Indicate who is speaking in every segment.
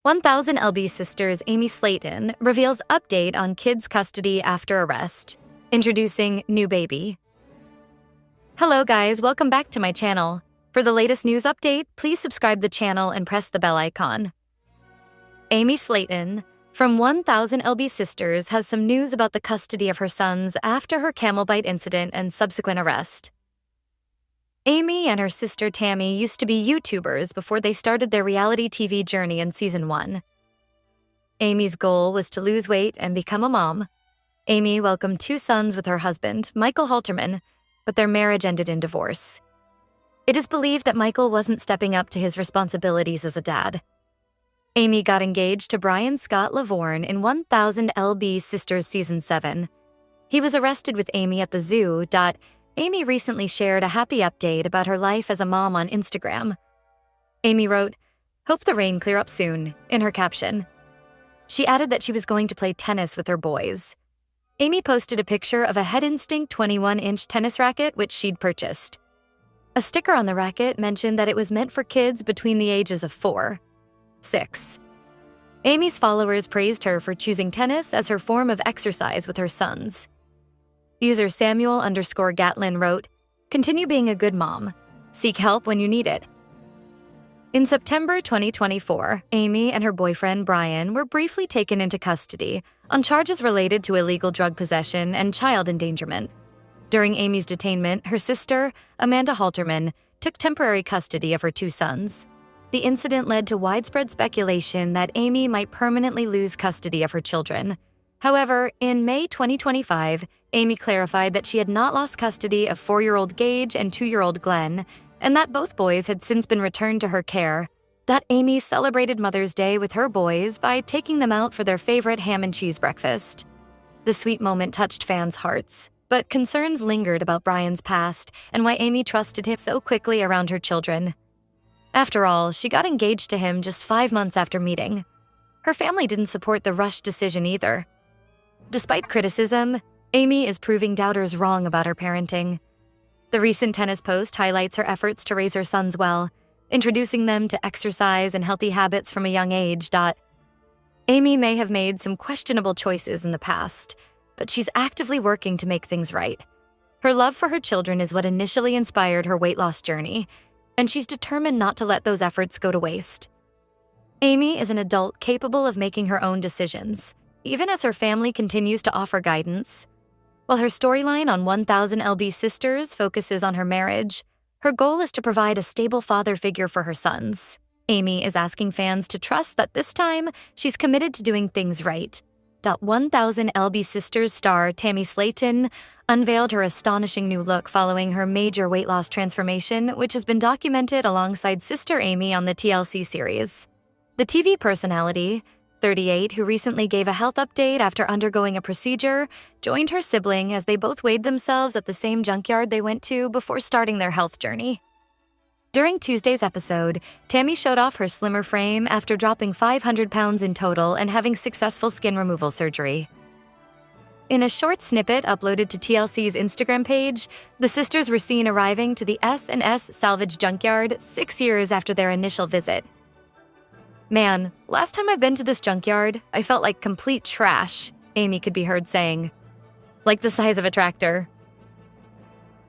Speaker 1: 1000 LB sisters Amy Slaton reveals update on kids' custody after arrest. Introducing new baby. Hello guys, welcome back to my channel. For the latest news update, please subscribe the channel and press the bell icon. Amy Slaton from 1000 LB Sisters has some news about the custody of her sons after her camel bite incident and subsequent arrest. Amy and her sister Tammy used to be YouTubers before they started their reality TV journey in Season 1. Amy's goal was to lose weight and become a mom. Amy welcomed 2 sons with her husband, Michael Halterman, but their marriage ended in divorce. It is believed that Michael wasn't stepping up to his responsibilities as a dad. Amy got engaged to Brian Scott Lavorne in 1000 LB Sisters Season 7. He was arrested with Amy at the zoo. Amy recently shared a happy update about her life as a mom on Instagram. Amy wrote, "Hope the rain clear up soon," in her caption. She added that she was going to play tennis with her boys. Amy posted a picture of a Head Instinct 21-inch tennis racket which she'd purchased. A sticker on the racket mentioned that it was meant for kids between the ages of 4-6. Amy's followers praised her for choosing tennis as her form of exercise with her sons. User Samuel_Gatlin wrote, "Continue being a good mom. Seek help when you need it." In September 2024, Amy and her boyfriend Brian were briefly taken into custody on charges related to illegal drug possession and child endangerment. During Amy's detainment, her sister, Amanda Halterman, took temporary custody of her 2 sons. The incident led to widespread speculation that Amy might permanently lose custody of her children. However, in May 2025, Amy clarified that she had not lost custody of 4-year-old Gage and 2-year-old Glenn, and that both boys had since been returned to her care. Amy celebrated Mother's Day with her boys by taking them out for their favorite ham and cheese breakfast. The sweet moment touched fans' hearts, but concerns lingered about Brian's past and why Amy trusted him so quickly around her children. After all, she got engaged to him just 5 months after meeting. Her family didn't support the rushed decision either. Despite criticism, Amy is proving doubters wrong about her parenting. The recent tennis post highlights her efforts to raise her sons well, introducing them to exercise and healthy habits from a young age. Amy may have made some questionable choices in the past, but she's actively working to make things right. Her love for her children is what initially inspired her weight loss journey, and she's determined not to let those efforts go to waste. Amy is an adult capable of making her own decisions, even as her family continues to offer guidance. While her storyline on 1000 LB Sisters focuses on her marriage, her goal is to provide a stable father figure for her sons. Amy is asking fans to trust that this time, she's committed to doing things right. 1000 LB Sisters star Tammy Slaton unveiled her astonishing new look following her major weight loss transformation, which has been documented alongside sister Amy on the TLC series. The TV personality, 38, who recently gave a health update after undergoing a procedure, joined her sibling as they both weighed themselves at the same junkyard they went to before starting their health journey. During Tuesday's episode, Tammy showed off her slimmer frame after dropping 500 pounds in total and having successful skin removal surgery. In a short snippet uploaded to TLC's Instagram page, the sisters were seen arriving to the S&S Salvage Junkyard 6 years after their initial visit. "Man, last time I've been to this junkyard, I felt like complete trash," Amy could be heard saying. "Like the size of a tractor."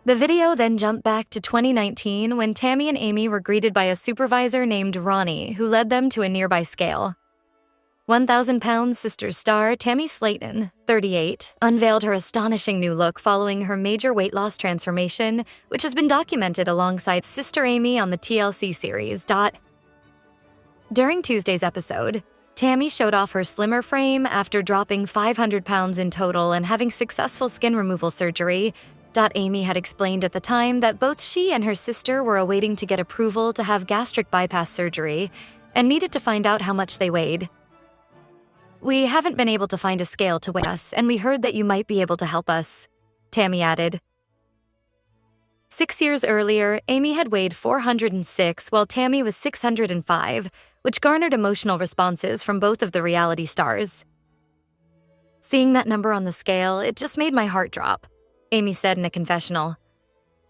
Speaker 1: The video then jumped back to 2019 when Tammy and Amy were greeted by a supervisor named Ronnie who led them to a nearby scale. 1000-pound Sisters star Tammy Slaton, 38, unveiled her astonishing new look following her major weight loss transformation, which has been documented alongside sister Amy on the TLC series. During Tuesday's episode, Tammy showed off her slimmer frame after dropping 500 pounds in total and having successful skin removal surgery. Amy had explained at the time that both she and her sister were awaiting to get approval to have gastric bypass surgery and needed to find out how much they weighed. "We haven't been able to find a scale to weigh us, and we heard that you might be able to help us," Tammy added. 6 years earlier, Amy had weighed 406 while Tammy was 605, which garnered emotional responses from both of the reality stars. "Seeing that number on the scale, it just made my heart drop," Amy said in a confessional.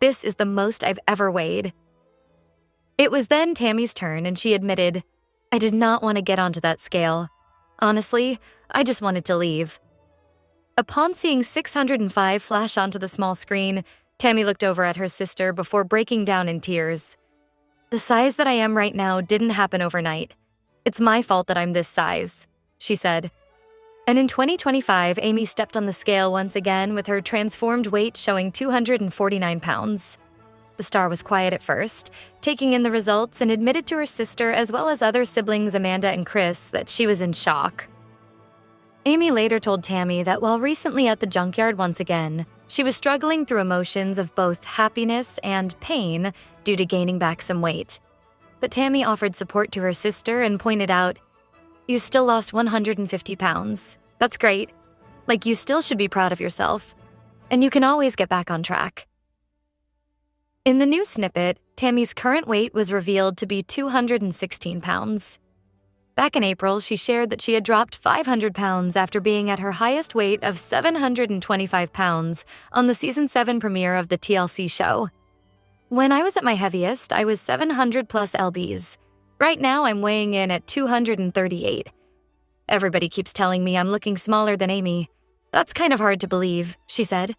Speaker 1: "This is the most I've ever weighed." It was then Tammy's turn and she admitted, I did not want to get onto that scale. Honestly, I just wanted to leave. Upon seeing 605 flash onto the small screen, Tammy looked over at her sister before breaking down in tears. The size that I am right now didn't happen overnight. It's my fault that I'm this size, she said. And in 2025, Amy stepped on the scale once again with her transformed weight showing 249 pounds. The star was quiet at first, taking in the results, and admitted to her sister as well as other siblings Amanda and Chris that she was in shock. Amy later told Tammy that while recently at the junkyard once again, she was struggling through emotions of both happiness and pain due to gaining back some weight. But Tammy offered support to her sister and pointed out, "You still lost 150 pounds. That's great. Like, you still should be proud of yourself. And you can always get back on track." In the new snippet, Tammy's current weight was revealed to be 216 pounds. Back in April, she shared that she had dropped 500 pounds after being at her highest weight of 725 pounds on the Season 7 premiere of the TLC show. "When I was at my heaviest, I was 700 plus lbs. Right now, I'm weighing in at 238. Everybody keeps telling me I'm looking smaller than Amy. That's kind of hard to believe," she said.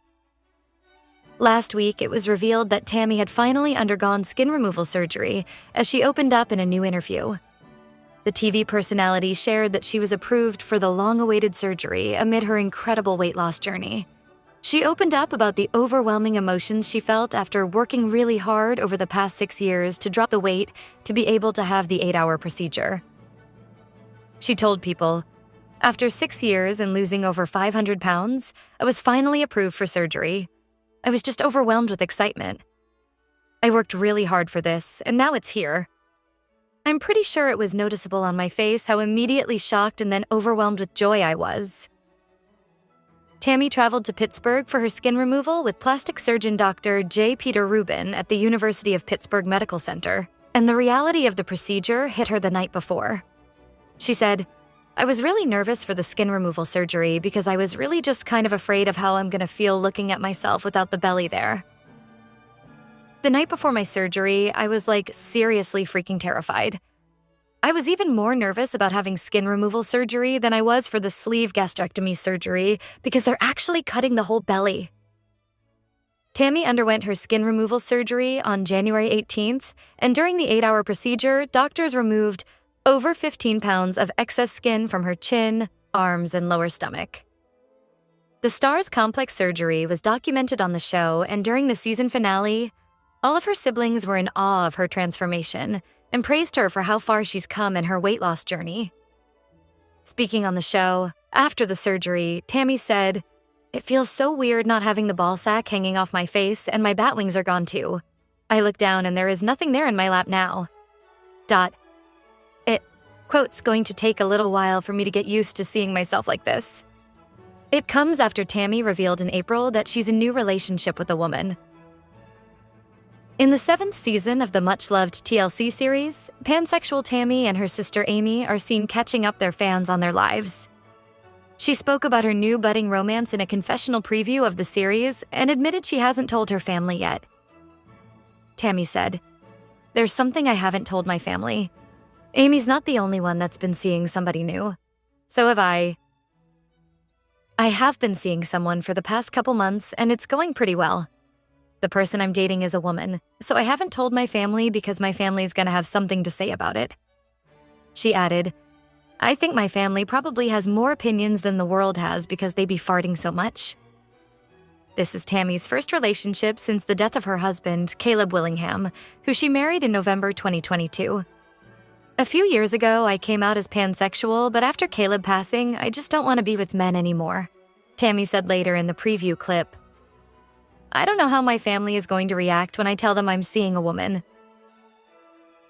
Speaker 1: Last week, it was revealed that Tammy had finally undergone skin removal surgery as she opened up in a new interview. The TV personality shared that she was approved for the long-awaited surgery amid her incredible weight loss journey. She opened up about the overwhelming emotions she felt after working really hard over the past 6 years to drop the weight to be able to have the 8-hour procedure. She told People, "After 6 years and losing over 500 pounds, I was finally approved for surgery. I was just overwhelmed with excitement. I worked really hard for this, and now it's here. I'm pretty sure it was noticeable on my face how immediately shocked and then overwhelmed with joy I was." Tammy traveled to Pittsburgh for her skin removal with plastic surgeon Dr. J. Peter Rubin at the University of Pittsburgh Medical Center, and the reality of the procedure hit her the night before. She said, "I was really nervous for the skin removal surgery because I was really just kind of afraid of how I'm going to feel looking at myself without the belly there. The night before my surgery, I was seriously freaking terrified. I was even more nervous about having skin removal surgery than I was for the sleeve gastrectomy surgery because they're actually cutting the whole belly." Tammy underwent her skin removal surgery on January 18th, and during the 8-hour procedure, doctors removed over 15 pounds of excess skin from her chin, arms, and lower stomach. The star's complex surgery was documented on the show, and during the season finale, all of her siblings were in awe of her transformation and praised her for how far she's come in her weight loss journey. Speaking on the show, after the surgery, Tammy said, "It feels so weird not having the ball sack hanging off my face, and my bat wings are gone too. I look down and there is nothing there in my lap now. Quote's going to take a little while for me to get used to seeing myself like this." It comes after Tammy revealed in April that she's in a new relationship with a woman. In the 7th season of the much-loved TLC series, pansexual Tammy and her sister Amy are seen catching up their fans on their lives. She spoke about her new budding romance in a confessional preview of the series and admitted she hasn't told her family yet. Tammy said, "There's something I haven't told my family. Amy's not the only one that's been seeing somebody new. So have I. I have been seeing someone for the past couple months, and it's going pretty well. The person I'm dating is a woman, so I haven't told my family because my family's gonna have something to say about it." She added, "I think my family probably has more opinions than the world has because they be farting so much." This is Tammy's first relationship since the death of her husband, Caleb Willingham, who she married in November 2022. "A few years ago, I came out as pansexual, but after Caleb passing, I just don't want to be with men anymore," Tammy said later in the preview clip. "I don't know how my family is going to react when I tell them I'm seeing a woman."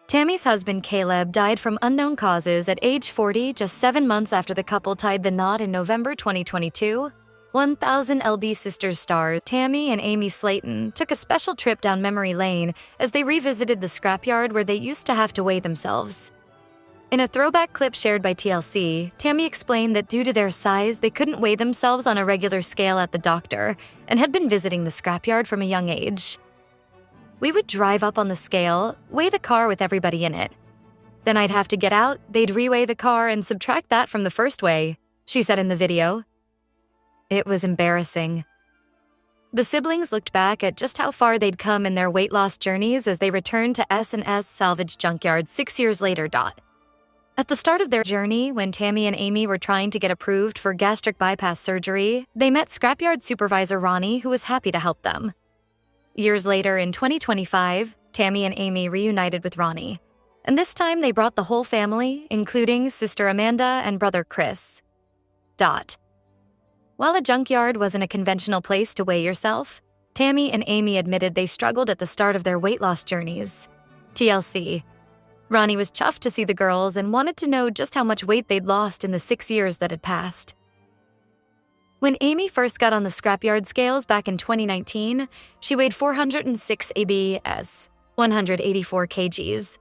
Speaker 1: Tammy's husband, Caleb, died from unknown causes at age 40, just 7 months after the couple tied the knot in November 2022. 1000 LB Sisters stars Tammy and Amy Slaton took a special trip down memory lane as they revisited the scrapyard where they used to have to weigh themselves. In a throwback clip shared by TLC, Tammy explained that due to their size, they couldn't weigh themselves on a regular scale at the doctor and had been visiting the scrapyard from a young age. "We would drive up on the scale, weigh the car with everybody in it. Then I'd have to get out, they'd reweigh the car and subtract that from the first weigh, she said in the video. It was embarrassing. The siblings looked back at just how far they'd come in their weight loss journeys as they returned to S&S Salvage Junkyard 6 years later. At the start of their journey, when Tammy and Amy were trying to get approved for gastric bypass surgery, they met scrapyard supervisor Ronnie, who was happy to help them. Years later, in 2025, Tammy and Amy reunited with Ronnie, and this time they brought the whole family, including sister Amanda and brother Chris. While a junkyard wasn't a conventional place to weigh yourself, Tammy and Amy admitted they struggled at the start of their weight loss journeys. TLC. Ronnie was chuffed to see the girls and wanted to know just how much weight they'd lost in the 6 years that had passed. When Amy first got on the scrapyard scales back in 2019, she weighed 406 abs, 184 kgs.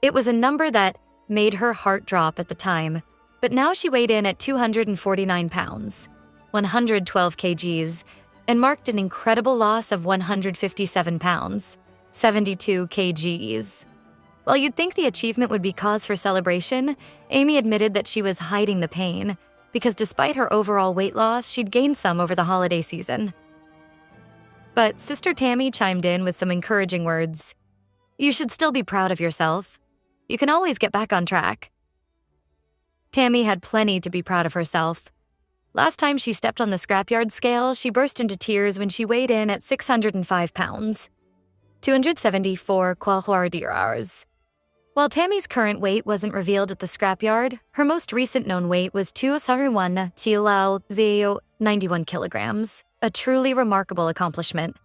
Speaker 1: It was a number that made her heart drop at the time, but now she weighed in at 249 pounds, 112 kgs, and marked an incredible loss of 157 pounds, 72 kgs. While you'd think the achievement would be cause for celebration, Amy admitted that she was hiding the pain, because despite her overall weight loss, she'd gained some over the holiday season. But Sister Tammy chimed in with some encouraging words. You should still be proud of yourself. You can always get back on track. Tammy had plenty to be proud of herself. Last time she stepped on the scrapyard scale, she burst into tears when she weighed in at 605 pounds, 274 kg. While Tammy's current weight wasn't revealed at the scrapyard, her most recent known weight was 291 kilograms, a truly remarkable accomplishment.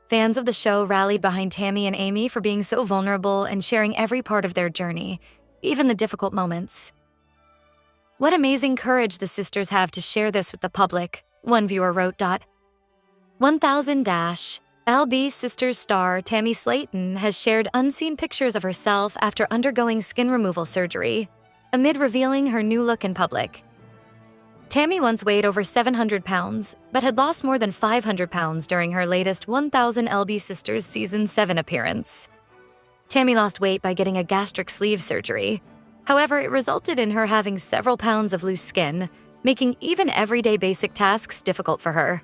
Speaker 1: Fans of the show rallied behind Tammy and Amy for being so vulnerable and sharing every part of their journey, even the difficult moments. What amazing courage the sisters have to share this with the public, one viewer wrote. 1000- LB Sisters star Tammy Slaton has shared unseen pictures of herself after undergoing skin removal surgery, amid revealing her new look in public. Tammy once weighed over 700 pounds, but had lost more than 500 pounds during her latest 1000 LB Sisters Season 7 appearance. Tammy lost weight by getting a gastric sleeve surgery. However, it resulted in her having several pounds of loose skin, making even everyday basic tasks difficult for her.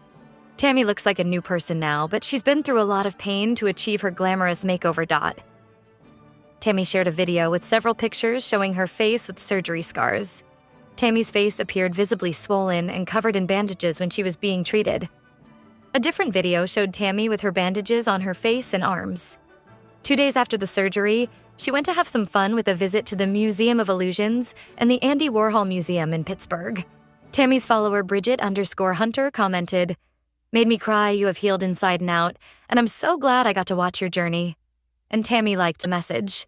Speaker 1: Tammy looks like a new person now, but she's been through a lot of pain to achieve her glamorous makeover. Tammy shared a video with several pictures showing her face with surgery scars. Tammy's face appeared visibly swollen and covered in bandages when she was being treated. A different video showed Tammy with her bandages on her face and arms. 2 days after the surgery, she went to have some fun with a visit to the Museum of Illusions and the Andy Warhol Museum in Pittsburgh. Tammy's follower Bridget_Hunter commented, "Made me cry, you have healed inside and out, and I'm so glad I got to watch your journey." And Tammy liked the message.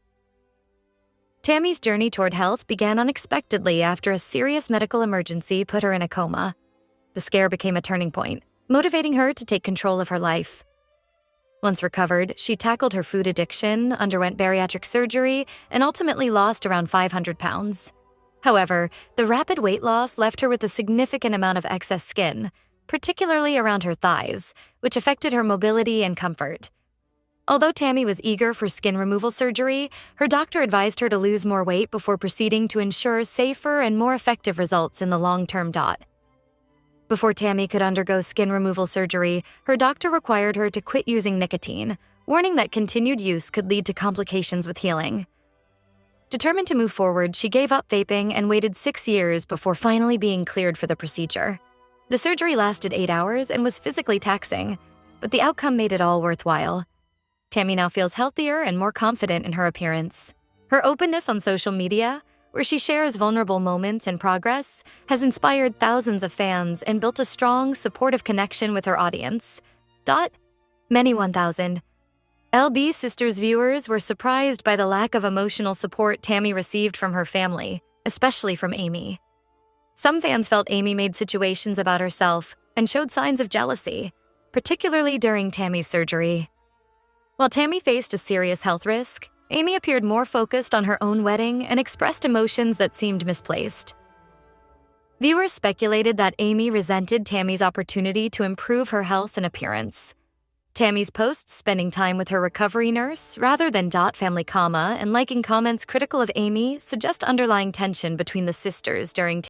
Speaker 1: Tammy's journey toward health began unexpectedly after a serious medical emergency put her in a coma. The scare became a turning point, motivating her to take control of her life. Once recovered, she tackled her food addiction, underwent bariatric surgery, and ultimately lost around 500 pounds. However, the rapid weight loss left her with a significant amount of excess skin, particularly around her thighs, which affected her mobility and comfort. Although Tammy was eager for skin removal surgery, her doctor advised her to lose more weight before proceeding to ensure safer and more effective results in the long term. Before Tammy could undergo skin removal surgery, her doctor required her to quit using nicotine, warning that continued use could lead to complications with healing. Determined to move forward, she gave up vaping and waited 6 years before finally being cleared for the procedure. The surgery lasted 8 hours and was physically taxing, but the outcome made it all worthwhile. Tammy now feels healthier and more confident in her appearance. Her openness on social media, where she shares vulnerable moments and progress, has inspired thousands of fans and built a strong, supportive connection with her audience. Many 1000 LB Sisters viewers were surprised by the lack of emotional support Tammy received from her family, especially from Amy. Some fans felt Amy made situations about herself and showed signs of jealousy, particularly during Tammy's surgery. While Tammy faced a serious health risk, Amy appeared more focused on her own wedding and expressed emotions that seemed misplaced. Viewers speculated that Amy resented Tammy's opportunity to improve her health and appearance. Tammy's posts spending time with her recovery nurse rather than family comma and liking comments critical of Amy suggest underlying tension between the sisters during